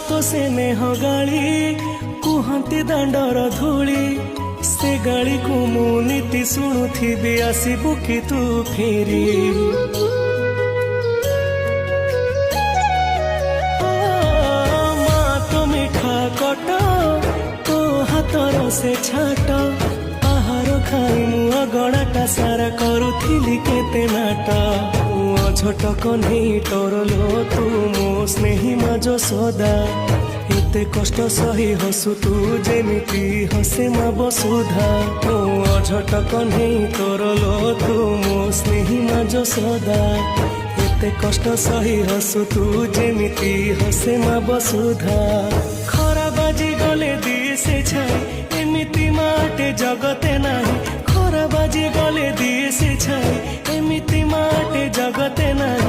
तो से नेह गाली कुहती दांडर धूली से गाली को मु नीति शुणुथी आसबु कि तू फेरी माँ तो मिठा कट तो हाथर से छाट आहार खाई मु अगणाटा सारा करुथिली केते नाट झट कन्हई टरलो तू मो स्नेही माज सदा एते कष्ट सही हसु तू जेमिति हसे मा बसुधा अझट कन्हई टरलो तू मो स्नेही माज सदा एते कष्ट सही हसु तू जेमिति हसे मा बसुधा खरा बाजी गले दिए से छाई एमिति माटे जगते नाही खरा बाजी गले दिए से छाई एमिति माटे जगते नाही